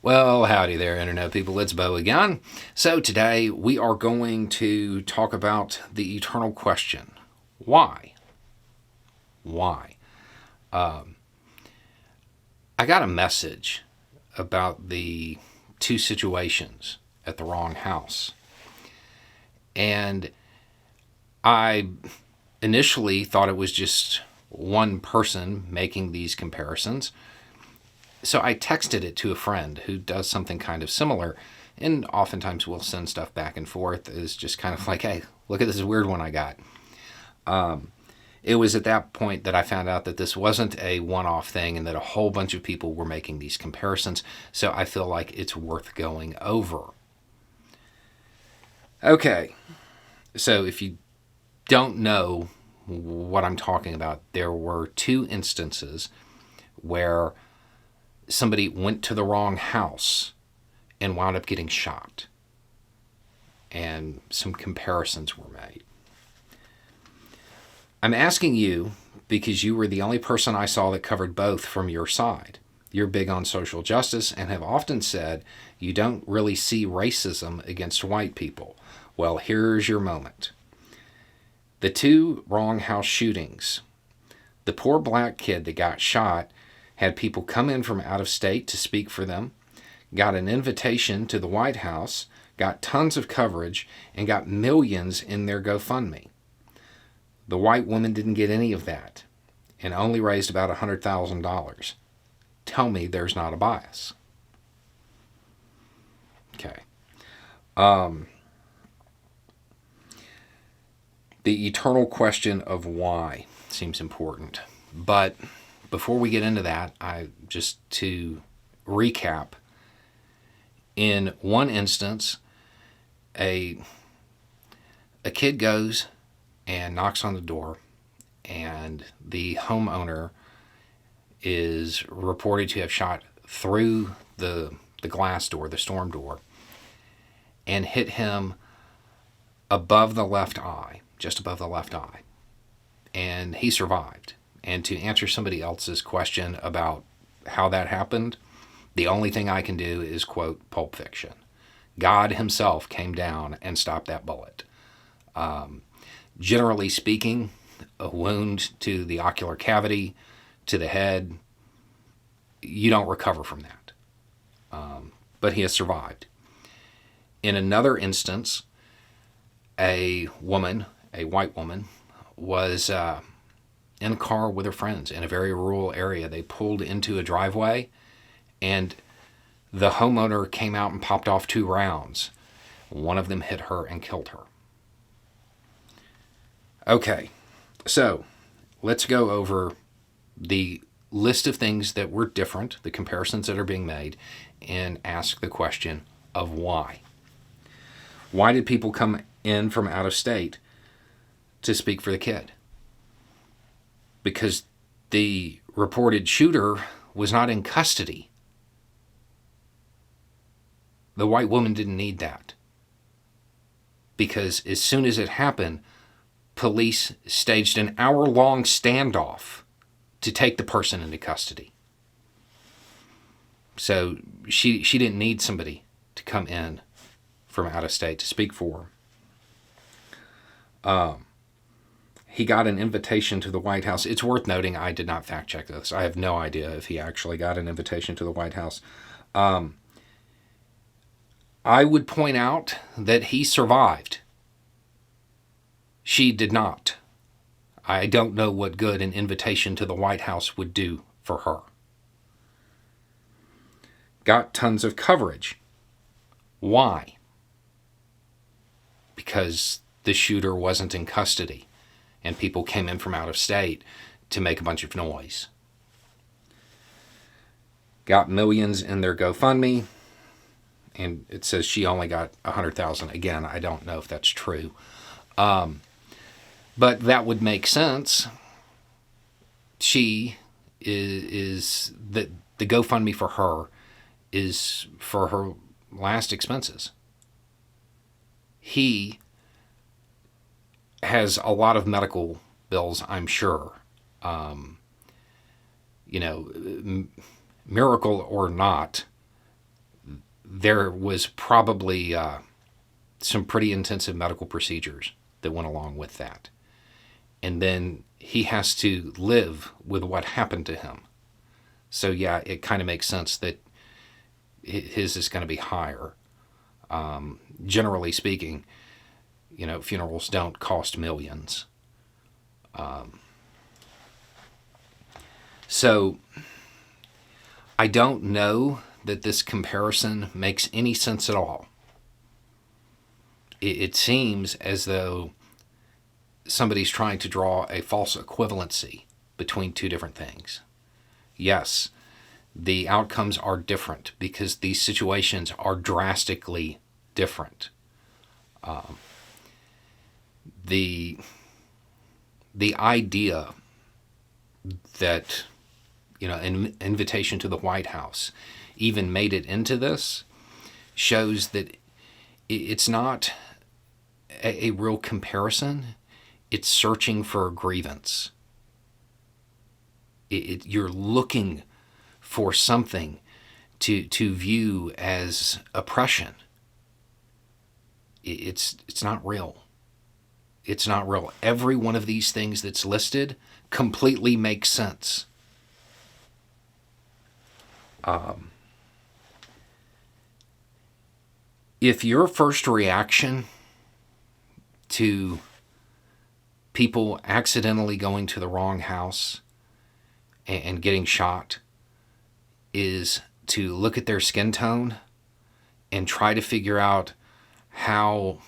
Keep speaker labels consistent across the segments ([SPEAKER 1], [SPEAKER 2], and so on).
[SPEAKER 1] Well, howdy there, Internet people. It's Bo again. So, today we are going to talk about the eternal question: why? Why? I got a message about the two situations at the wrong house. And I initially thought it was just one person making these comparisons. So I texted it to a friend who does something kind of similar, and oftentimes we'll send stuff back and forth. It's just kind of like, hey, look at this weird one I got. It was at that point that I found out that this wasn't a one-off thing and that a whole bunch of people were making these comparisons. So I feel like it's worth going over. Okay, so if you don't know what I'm talking about, there were two instances where somebody went to the wrong house and wound up getting shot. And some comparisons were made. I'm asking you because you were the only person I saw that covered both from your side. You're big on social justice and have often said you don't really see racism against white people. Well, here's your moment. The two wrong house shootings. The poor black kid that got shot had people come in from out of state to speak for them, got an invitation to the White House, got tons of coverage, and got millions in their GoFundMe. The white woman didn't get any of that and only raised about $100,000. Tell me there's not a bias. Okay. The eternal question of why seems important. But before we get into that, to recap, in one instance, a kid goes and knocks on the door, and the homeowner is reported to have shot through the glass door, the storm door, and hit him above the left eye, just above the left eye. And he survived. And to answer somebody else's question about how that happened, the only thing I can do is quote Pulp Fiction. God himself came down and stopped that bullet. Generally speaking, a wound to the ocular cavity, to the head, you don't recover from that. But he has survived. In another instance, a white woman, was in a car with her friends in a very rural area. They pulled into a driveway, and the homeowner came out and popped off 2 rounds. One of them hit her and killed her. Okay, so let's go over the list of things that were different, the comparisons that are being made, and ask the question of why. Why did people come in from out of state to speak for the kid? Because the reported shooter was not in custody. The white woman didn't need that. Because as soon as it happened, police staged an hour-long standoff to take the person into custody. So she didn't need somebody to come in from out of state to speak for her. He got an invitation to the White House. It's worth noting, I did not fact check this. I have no idea if he actually got an invitation to the White House. I would point out that he survived. She did not. I don't know what good an invitation to the White House would do for her. Got tons of coverage. Why? Because the shooter wasn't in custody and people came in from out of state to make a bunch of noise. Got millions in their GoFundMe, and it says she only got $100,000. Again, I don't know if that's true. But that would make sense. She is the GoFundMe for her is for her last expenses. He has a lot of medical bills, I'm sure. Miracle or not, there was probably some pretty intensive medical procedures that went along with that. And then he has to live with what happened to him. So yeah, it kind of makes sense that his is going to be higher. Generally speaking, funerals don't cost millions. So I don't know that this comparison makes any sense at all. It seems as though somebody's trying to draw a false equivalency between two different things. Yes, the outcomes are different because these situations are drastically different. The idea that an invitation to the White House even made it into this shows that it's not a real comparison. It's searching for a grievance. You're looking for something to view as oppression. It's not real. It's not real. Every one of these things that's listed completely makes sense. If your first reaction to people accidentally going to the wrong house and getting shot is to look at their skin tone and try to figure out how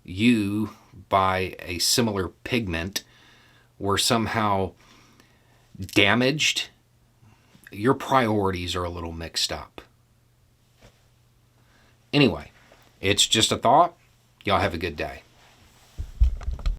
[SPEAKER 1] you, by a similar pigment, were somehow damaged, your priorities are a little mixed up. Anyway, it's just a thought. Y'all have a good day.